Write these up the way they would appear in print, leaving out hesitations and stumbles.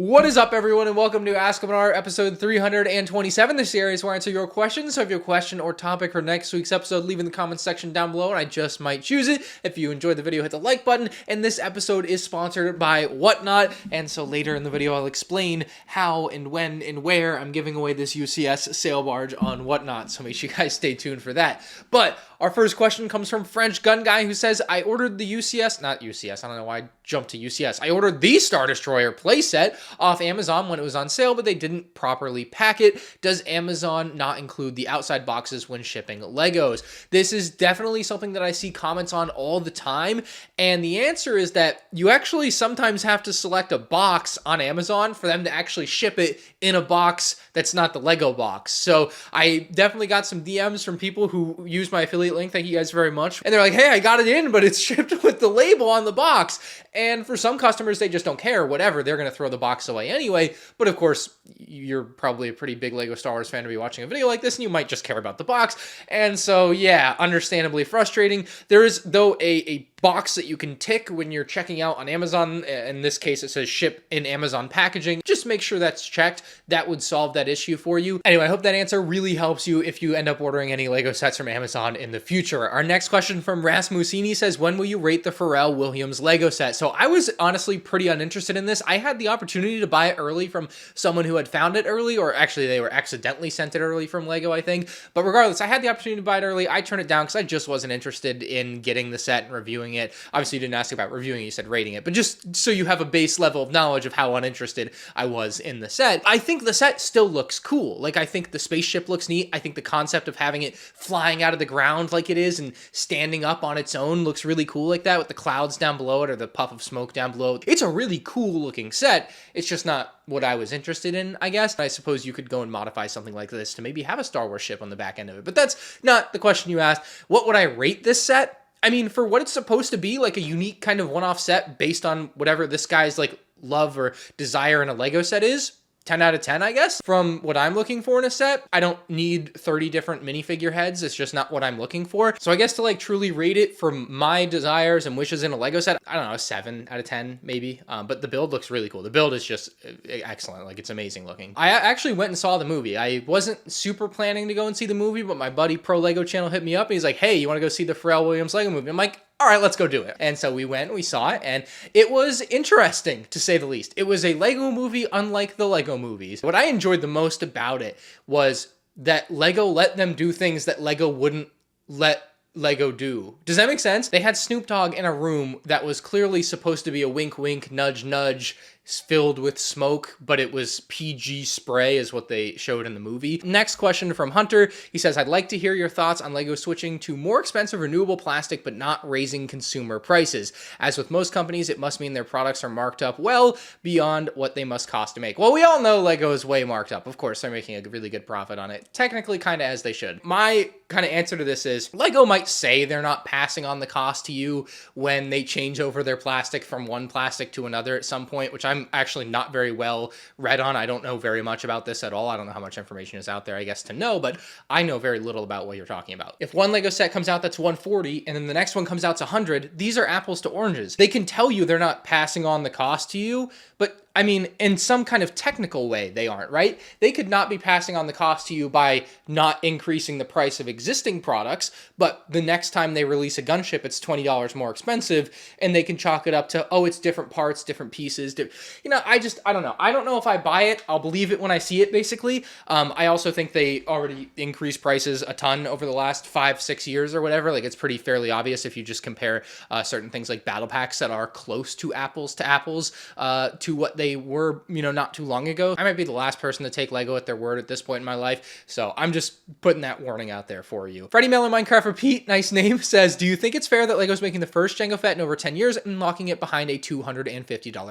What is up, everyone, and welcome to Ask MandR episode 327, the series where I answer your questions. So if you have a question or topic for next week's episode, leave in the comments section down below, and I just might choose it. If you enjoyed the video, hit the like button, and this episode is sponsored by Whatnot, and so later in the video, I'll explain how and when and where I'm giving away this UCS sail barge on Whatnot, so make sure you guys stay tuned for that. But our first question comes from French Gun Guy, who says, I ordered the not UCS, I don't know why I jumped to UCS. I ordered the Star Destroyer playset off Amazon when it was on sale, but they didn't properly pack it. Does Amazon not include the outside boxes when shipping Legos? This is definitely something that I see comments on all the time, and the answer is that you actually sometimes have to select a box on Amazon for them to actually ship it in a box that's not the Lego box. So I definitely got some DMs from people who use my affiliate link, thank you guys very much, and they're like, hey, I got it in, but it's shipped with the label on the box. And for some customers, they just don't care, whatever, they're going to throw the box away anyway. But of course, you're probably a pretty big Lego Star Wars fan to be watching a video like this, and you might just care about the box. And so, yeah, understandably frustrating. There is, though, a box that you can tick when you're checking out on Amazon. In this case, it says ship in Amazon packaging. Just make sure that's checked. That would solve that issue for you. Anyway, I hope that answer really helps you if you end up ordering any Lego sets from Amazon in the future. Our next question from Rasmusini says, when will you rate the Harrell Williams Lego set? So I was honestly pretty uninterested in this. I had the opportunity to buy it early from someone who had found it early, or actually they were accidentally sent it early from Lego, I think. But regardless, I had the opportunity to buy it early. I turned it down because I just wasn't interested in getting the set and reviewing it. Obviously, you didn't ask about reviewing it, you said rating it, but just so you have a base level of knowledge of how uninterested I was in the set. I think the set still looks cool. Like, I think the spaceship looks neat. I think the concept of having it flying out of the ground like it is and standing up on its own looks really cool like that with the clouds down below it or the puff of smoke down below. It's a really cool looking set. It's just not what I was interested in, I guess. I suppose you could go and modify something like this to maybe have a Star Wars ship on the back end of it, but that's not the question you asked. What would I rate this set? I mean, for what it's supposed to be, like a unique kind of one-off set based on whatever this guy's like love or desire in a Lego set is, 10 out of 10, I guess. From what I'm looking for in a set, I don't need 30 different minifigure heads. It's just not what I'm looking for. So I guess to like truly rate it for my desires and wishes in a Lego set, I don't know, a 7 out of 10 maybe. But the build looks really cool. The build is just excellent. Like, it's amazing looking. I actually went and saw the movie. I wasn't super planning to go and see the movie, but my buddy Pro Lego Channel hit me up and he's like, hey, you want to go see the Harrell Williams Lego movie? I'm like, all right, let's go do it. And so we went and we saw it, and it was interesting, to say the least. It was a Lego movie unlike the Lego movies. What I enjoyed the most about it was that Lego let them do things that Lego wouldn't let Lego do. Does that make sense? They had Snoop Dogg in a room that was clearly supposed to be a wink wink, nudge nudge, filled with smoke, but it was PG spray is what they showed in the movie. Next question from Hunter. He says, I'd like to hear your thoughts on Lego switching to more expensive renewable plastic but not raising consumer prices. As with most companies, it must mean their products are marked up well beyond what they must cost to make. Well, we all know Lego is way marked up. Of course, they're making a really good profit on it. Technically, kind of as they should. My kind of answer to this is, Lego might say they're not passing on the cost to you when they change over their plastic from one plastic to another at some point, which I'm actually not very well read on. I don't know very much about this at all. I don't know how much information is out there, I guess, to know, but I know very little about what you're talking about. If one Lego set comes out that's 140 and then the next one comes out to 100, these are apples to oranges. They can tell you they're not passing on the cost to you, but I mean, in some kind of technical way, they aren't, right? They could not be passing on the cost to you by not increasing the price of existing products, but the next time they release a gunship, it's $20 more expensive, and they can chalk it up to, oh, it's different parts, different pieces. You know, I don't know. I don't know if I buy it. I'll believe it when I see it, basically. I also think they already increased prices a ton over the last 5-6 years or whatever. Like, it's pretty fairly obvious if you just compare certain things like battle packs that are close to apples to what they were, you know, not too long ago. I might be the last person to take Lego at their word at this point in my life, so I'm just putting that warning out there for you. Freddie Miller Minecraft Repeat, nice name, says, do you think it's fair that Lego's making the first Jango Fett in over 10 years and locking it behind a $250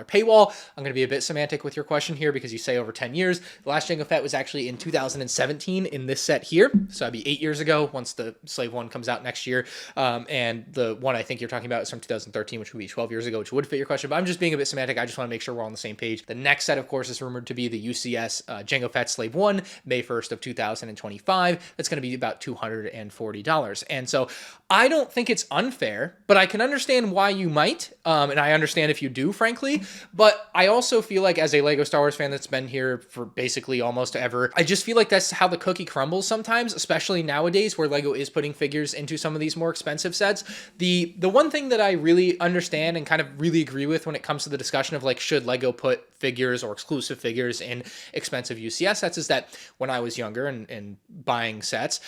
paywall? I'm going to be a bit semantic with your question here because you say over 10 years. The last Jango Fett was actually in 2017 in this set here, so that'd be 8 years ago once the Slave one comes out next year, and the one I think you're talking about is from 2013, which would be 12 years ago, which would fit your question, but I'm just being a bit semantic. I just want to make sure we're on the same page. The next set, of course, is rumored to be the UCS Jango Fett Slave 1, May 1st of 2025. That's going to be about $240. And so I don't think it's unfair, but I can understand why you might, and I understand if you do, frankly. But I also feel like, as a LEGO Star Wars fan that's been here for basically almost ever, I just feel like that's how the cookie crumbles sometimes, especially nowadays where LEGO is putting figures into some of these more expensive sets. The one thing that I really understand and kind of really agree with when it comes to the discussion of like, should LEGO put figures or exclusive figures in expensive UCS sets, is that when I was younger and buying sets,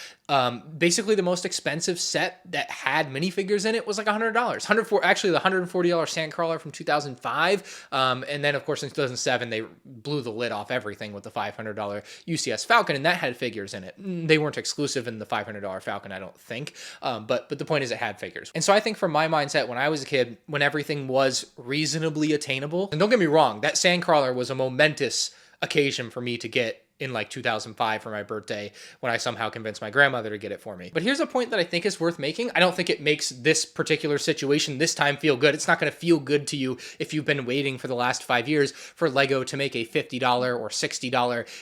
basically the most expensive set that had minifigures in it was like $100. Actually, the $140 Sandcrawler from 2005. And then, of course, in 2007, they blew the lid off everything with the $500 UCS Falcon, and that had figures in it. They weren't exclusive in the $500 Falcon, I don't think. But the point is, it had figures. And so I think from my mindset, when I was a kid, when everything was reasonably attainable, and don't get me wrong, that Sandcrawler was a momentous occasion for me to get in like 2005 for my birthday, when I somehow convinced my grandmother to get it for me. But here's a point that I think is worth making. I don't think it makes this particular situation this time feel good. It's not going to feel good to you if you've been waiting for the last 5 years for LEGO to make a $50 or $60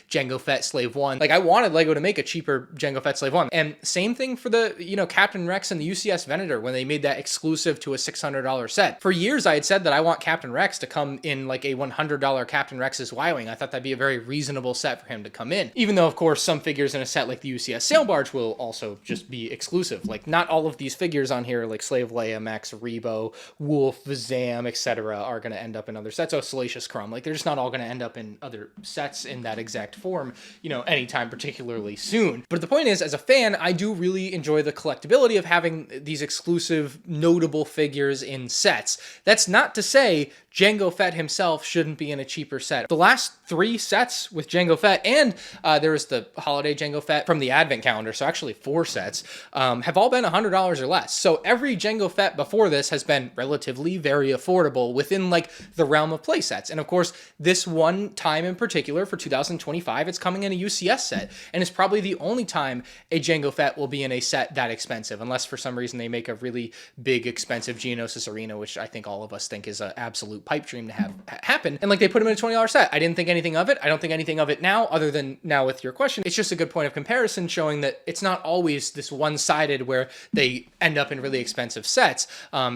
Jango Fett Slave 1. Like, I wanted LEGO to make a cheaper Jango Fett Slave 1. And same thing for the, Captain Rex and the UCS Venator when they made that exclusive to a $600 set. For years, I had said that I want Captain Rex to come in like a $100 Captain Rex's Y-Wing. I thought that'd be a very reasonable set for him to come in. Even though, of course, some figures in a set like the UCS Sail Barge will also just be exclusive. Like, not all of these figures on here, like Slave Leia, Max Rebo, Wolf, Vizam, etc., are going to end up in other sets. Oh, Salacious Crumb. Like, they're just not all going to end up in other sets in that exact form, anytime particularly soon. But the point is, as a fan, I do really enjoy the collectability of having these exclusive, notable figures in sets. That's not to say Jango Fett himself shouldn't be in a cheaper set. The last 3 sets with Jango Fett, and there was the holiday Jango Fett from the Advent calendar, so actually 4 sets, have all been $100 or less. So every Jango Fett before this has been relatively very affordable within like the realm of play sets. And of course, this one time in particular for 2025, it's coming in a UCS set, and it's probably the only time a Jango Fett will be in a set that expensive, unless for some reason they make a really big, expensive Geonosis Arena, which I think all of us think is an absolute pipe dream to have happen. And like, they put him in a $20 set. I didn't think anything of it. I don't think anything of it now, other than now with your question. It's just a good point of comparison, showing that it's not always this one-sided where they end up in really expensive sets,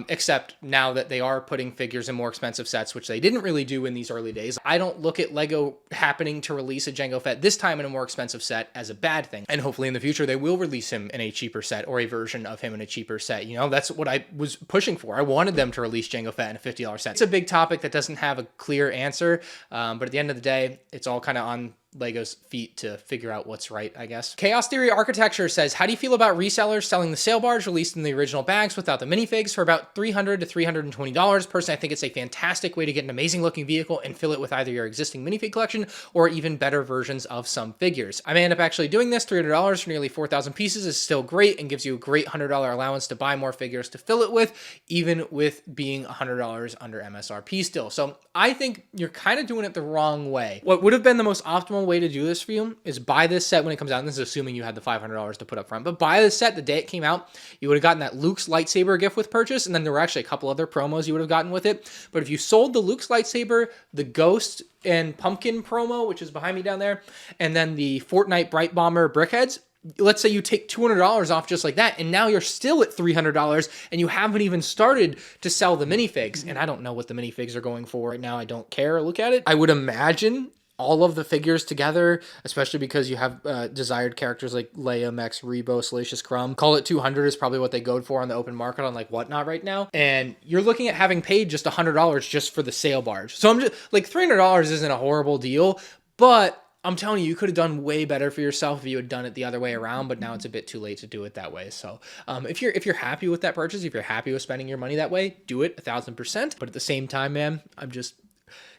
except now that they are putting figures in more expensive sets, which they didn't really do in these early days. I don't look at LEGO happening to release a Jango Fett this time in a more expensive set as a bad thing. And hopefully in the future, they will release him in a cheaper set, or a version of him in a cheaper set. That's what I was pushing for. I wanted them to release Jango Fett in a $50 set. It's a big topic that doesn't have a clear answer, but at the end of the day, it's all kind of on LEGO's feet to figure out what's right, I guess. Chaos Theory Architecture says, how do you feel about resellers selling the Sail Barge released in the original bags without the minifigs for about $300 to $320? Personally, I think it's a fantastic way to get an amazing looking vehicle and fill it with either your existing minifig collection or even better versions of some figures. I may end up actually doing this. $300 for nearly 4,000 pieces is still great and gives you a great $100 allowance to buy more figures to fill it with, even with being $100 under MSRP still. So I think you're kind of doing it the wrong way. What would have been the most optimal way to do this for you is buy this set when it comes out. And this is assuming you had the $500 to put up front, but buy this set the day it came out. You would have gotten that Luke's lightsaber gift with purchase, and then there were actually a couple other promos you would have gotten with it. But if you sold the Luke's lightsaber, the Ghost and Pumpkin promo, which is behind me down there, and then the Fortnite Bright Bomber Brickheads, let's say you take $200 off just like that, and now you're still at $300, and you haven't even started to sell the minifigs. And I don't know what the minifigs are going for right now. I don't care. Look at it. I would imagine all of the figures together, especially because you have desired characters like Leia, Max Rebo, Salacious Crumb. Call it 200 is probably what they go for on the open market on like Whatnot right now. And you're looking at having paid just $100 just for the Sail Barge. So I'm just like, $300 isn't a horrible deal, but I'm telling you, you could have done way better for yourself if you had done it the other way around, but now it's a bit too late to do it that way. So if you're happy with that purchase, if you're happy with spending your money that way, do it 1,000%. But at the same time, man, I'm just,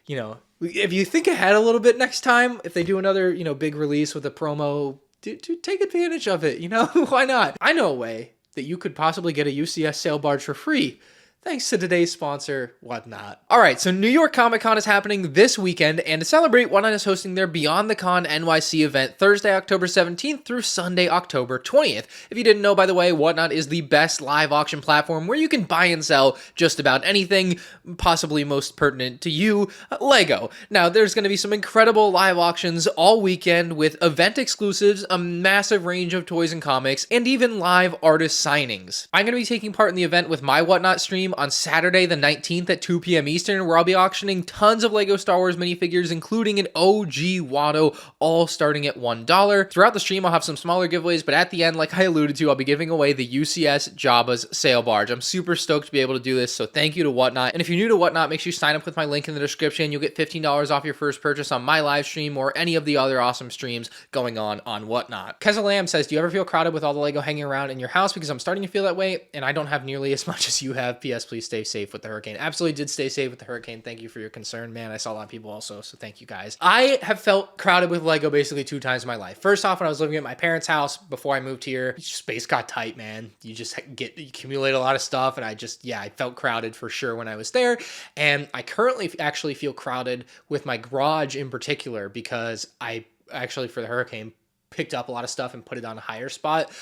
if you think ahead a little bit next time, if they do another, big release with a promo, take advantage of it. Why not? I know a way that you could possibly get a UCS Sail Barge for free Thanks to today's sponsor, Whatnot. All right, so New York Comic Con is happening this weekend, and to celebrate, Whatnot is hosting their Beyond the Con NYC event Thursday, October 17th through Sunday, October 20th. If you didn't know, by the way, Whatnot is the best live auction platform where you can buy and sell just about anything, possibly most pertinent to you, LEGO. Now, there's going to be some incredible live auctions all weekend with event exclusives, a massive range of toys and comics, and even live artist signings. I'm going to be taking part in the event with my Whatnot stream on Saturday the 19th at 2 p.m. Eastern, where I'll be auctioning tons of LEGO Star Wars minifigures, including an OG Watto, all starting at $1. Throughout the stream, I'll have some smaller giveaways, but at the end, like I alluded to, I'll be giving away the UCS Jabba's sail barge. I'm super stoked to be able to do this, so thank you to Whatnot. And if you're new to Whatnot, make sure you sign up with my link in the description. You'll get $15 off your first purchase on my live stream or any of the other awesome streams going on Whatnot. Keza Lamb says, do you ever feel crowded with all the LEGO hanging around in your house? Because I'm starting to feel that way, and I don't have nearly as much as you have. P.S. Please stay safe with the hurricane. Absolutely did stay safe with the hurricane. Thank you for your concern, man. I saw a lot of people also, so thank you guys. I have felt crowded with LEGO basically 2 times in my life. First off, when I was living at my parents' house before I moved here, space got tight, man. You accumulate a lot of stuff, and I felt crowded for sure when I was there. And I currently actually feel crowded with my garage in particular, because I actually, for the hurricane, picked up a lot of stuff and put it on a higher spot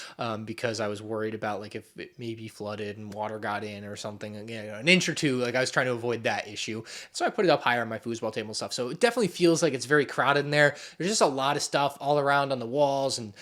because I was worried about like if it maybe flooded and water got in or something, an inch or two. Like I was trying to avoid that issue, so I put it up higher on my foosball table and stuff. So it definitely feels like it's very crowded in there. There's just a lot of stuff all around on the walls, and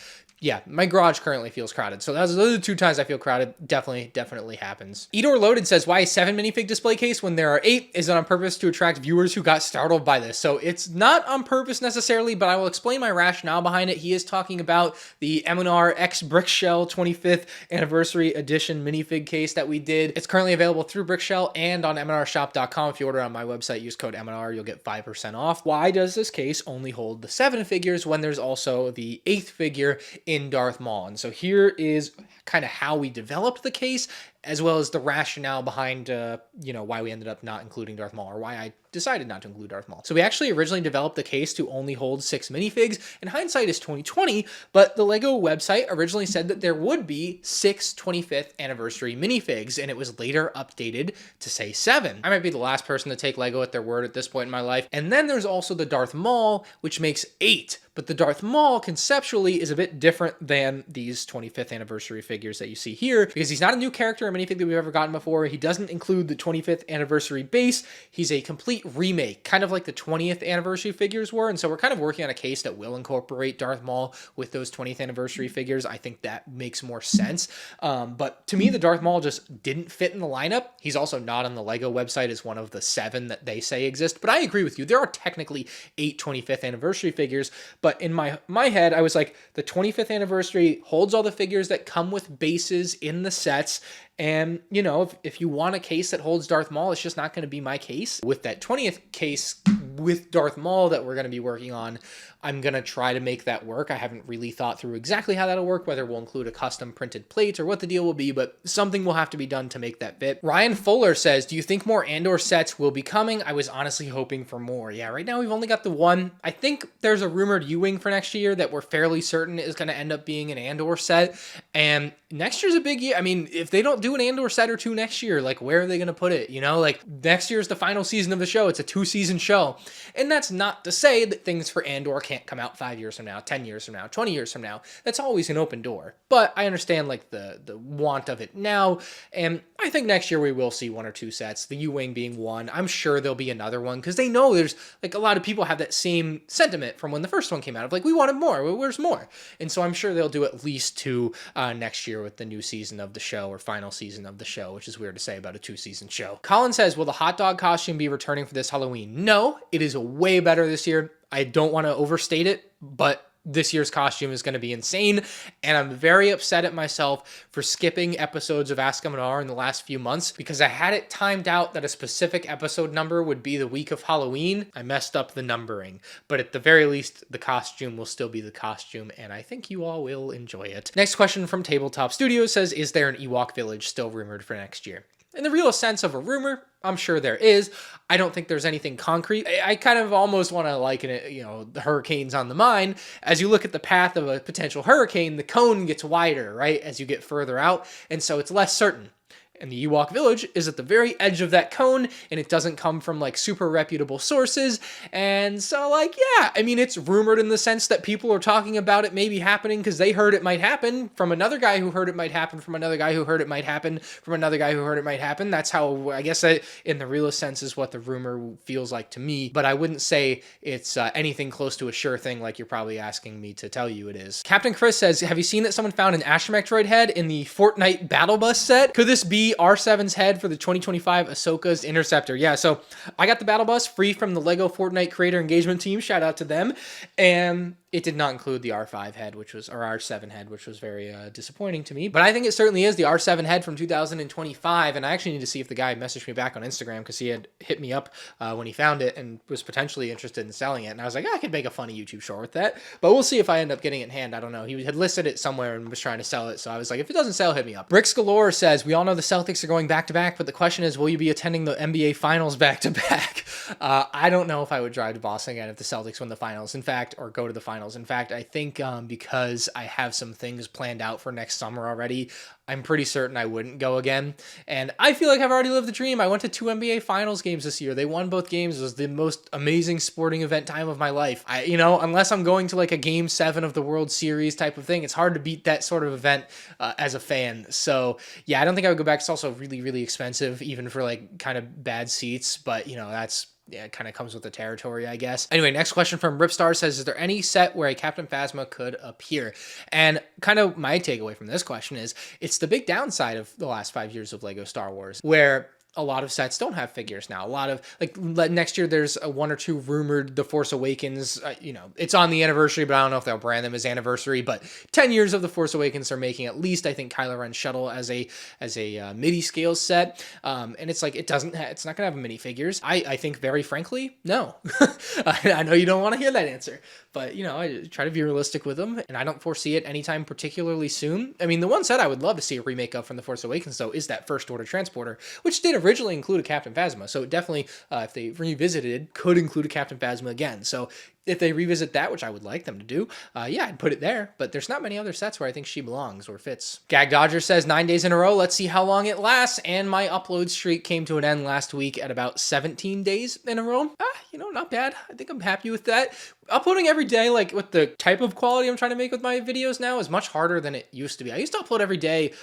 yeah, my garage currently feels crowded. So those are the 2 times I feel crowded. Definitely happens. Edor Loaded says, why a 7 minifig display case when there are 8? Is it on purpose to attract viewers who got startled by this? So it's not on purpose necessarily, but I will explain my rationale behind it. He is talking about the MandR X Brickshell 25th Anniversary Edition minifig case that we did. It's currently available through Brickshell and on MandRshop.com. If you order on my website, use code MandR, you'll get 5% off. Why does this case only hold the 7 figures when there's also the 8th figure in Darth Maul? And so here is kind of how we developed the case, as well as the rationale behind, why we ended up not including Darth Maul, or why I decided not to include Darth Maul. So we actually originally developed the case to only hold 6 minifigs, and hindsight is 2020, but the LEGO website originally said that there would be 6 25th anniversary minifigs, and it was later updated to say 7. I might be the last person to take LEGO at their word at this point in my life. And then there's also the Darth Maul, which makes 8. But the Darth Maul conceptually is a bit different than these 25th anniversary figures that you see here, because he's not a new character or minifig that we've ever gotten before. He doesn't include the 25th anniversary base. He's a complete remake, kind of like the 20th anniversary figures were. And so we're kind of working on a case that will incorporate Darth Maul with those 20th anniversary figures. I think that makes more sense. But to me, the Darth Maul just didn't fit in the lineup. He's also not on the LEGO website as one of the 7 that they say exist. But I agree with you. There are technically 8 25th anniversary figures, but in my head, I was like, the 25th anniversary holds all the figures that come with bases in the sets. And, if you want a case that holds Darth Maul, it's just not going to be my case. With that 20th case with Darth Maul that we're going to be working on, I'm going to try to make that work. I haven't really thought through exactly how that'll work, whether we'll include a custom printed plate or what the deal will be, but something will have to be done to make that fit. Ryan Fuller says, do you think more Andor sets will be coming? I was honestly hoping for more. Yeah, right now we've only got the 1. I think there's a rumored U-Wing for next year that we're fairly certain is going to end up being an Andor set. And next year's a big year. I mean, if they don't do an Andor set or 2 next year, like where are they going to put it? Next year's the final season of the show. It's a 2-season show. And that's not to say that things for Andor can't come out 5 years from now, 10 years from now, 20 years from now. That's always an open door. But I understand the want of it now. And I think next year we will see 1 or 2 sets, the U-Wing being 1. I'm sure there'll be another one because they know there's a lot of people have that same sentiment from when the first one came out of we wanted more. Where's more? And so I'm sure they'll do at least 2 next year with the new season of the show or final season of the show, which is weird to say about a 2-season show. Colin says, will the hot dog costume be returning for this Halloween? No, it is way better this year. I don't want to overstate it, but this year's costume is going to be insane, and I'm very upset at myself for skipping episodes of Ask MandR in the last few months because I had it timed out that a specific episode number would be the week of Halloween. I messed up the numbering, but at the very least, the costume will still be the costume, and I think you all will enjoy it. Next question from Tabletop Studios says, is there an Ewok Village still rumored for next year? In the real sense of a rumor, I'm sure there is. I don't think there's anything concrete. I kind of almost want to liken it, the hurricanes on the mine. As you look at the path of a potential hurricane, the cone gets wider, right, as you get further out, and so it's less certain. And the Ewok Village is at the very edge of that cone, and it doesn't come from like super reputable sources. And so like, yeah, I mean, it's rumored in the sense that people are talking about it maybe happening because they heard it might happen from another guy who heard it might happen from another guy who heard it might happen from another guy who heard it might happen. That's how, I guess that in the realest sense is what the rumor feels like to me, but I wouldn't say it's anything close to a sure thing like you're probably asking me to tell you it is. Captain Chris says, have you seen that someone found an astromech droid head in the Fortnite battle bus set? Could this be R7's head for the 2025 Ahsoka's Interceptor? Yeah, so I got the battle bus free from the LEGO Fortnite creator engagement team. Shout out to them. And it did not include the R5 head, or R7 head, which was very disappointing to me. But I think it certainly is the R7 head from 2025. And I actually need to see if the guy messaged me back on Instagram, because he had hit me up when he found it and was potentially interested in selling it. And I was like, I could make a funny YouTube short with that. But we'll see if I end up getting it in hand. I don't know. He had listed it somewhere and was trying to sell it. So I was like, if it doesn't sell, hit me up. Bricks Galore says, we all know the Celtics are going back-to-back, but the question is, will you be attending the NBA Finals back-to-back? I don't know if I would drive to Boston again if the Celtics win the finals. In fact, or go to the finals. In fact, I think because I have some things planned out for next summer already, I'm pretty certain I wouldn't go again. And I feel like I've already lived the dream. I went to 2 NBA Finals games this year. They won both games. It was the most amazing sporting event time of my life. Unless I'm going to like a Game 7 of the World Series type of thing, it's hard to beat that sort of event as a fan. So yeah, I don't think I would go back. It's also really, really expensive, even for like kind of bad seats. But that's... yeah, it kind of comes with the territory, I guess. Anyway, next question from Ripstar says, is there any set where a Captain Phasma could appear? And kind of my takeaway from this question is, it's the big downside of the last 5 years of LEGO Star Wars, where a lot of sets don't have figures now. A lot of, like, next year there's a 1 or 2 rumored The Force Awakens. It's on the anniversary, but I don't know if they'll brand them as anniversary. But 10 years of The Force Awakens are making at least, I think, Kylo Ren's shuttle as a midi scale set. And it's like, it's not gonna have minifigures. I think, very frankly, no. I know you don't want to hear that answer, but I try to be realistic with them, and I don't foresee it anytime particularly soon. I mean, the one set I would love to see a remake of from The Force Awakens, though, is that First Order transporter, which did originally include a Captain Phasma. So it definitely, if they revisited, could include a Captain Phasma again. So if they revisit that, which I would like them to do, yeah, I'd put it there. But there's not many other sets where I think she belongs or fits. Gag Dodger says, 9 days in a row. Let's see how long it lasts. And my upload streak came to an end last week at about 17 days in a row. Not bad. I think I'm happy with that. Uploading every day, like with the type of quality I'm trying to make with my videos now, is much harder than it used to be. I used to upload every day,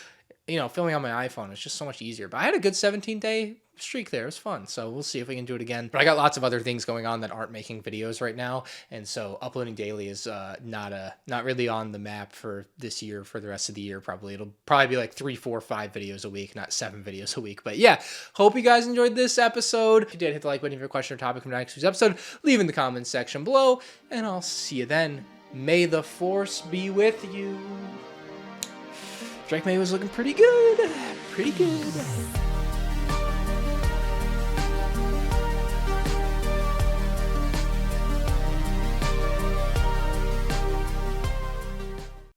filming on my iPhone. It's just so much easier. But I had a good 17-day streak there. It was fun. So we'll see if we can do it again. But I got lots of other things going on that aren't making videos right now. And so uploading daily is not really on the map for this year, for the rest of the year. It'll probably be like 3, 4, 5 videos a week, not 7 videos a week. But yeah, hope you guys enjoyed this episode. If you did, hit the like button. If you have a question or topic from next week's episode, leave in the comments section below. And I'll see you then. May the Force be with you. Drake May was looking pretty good. Pretty good.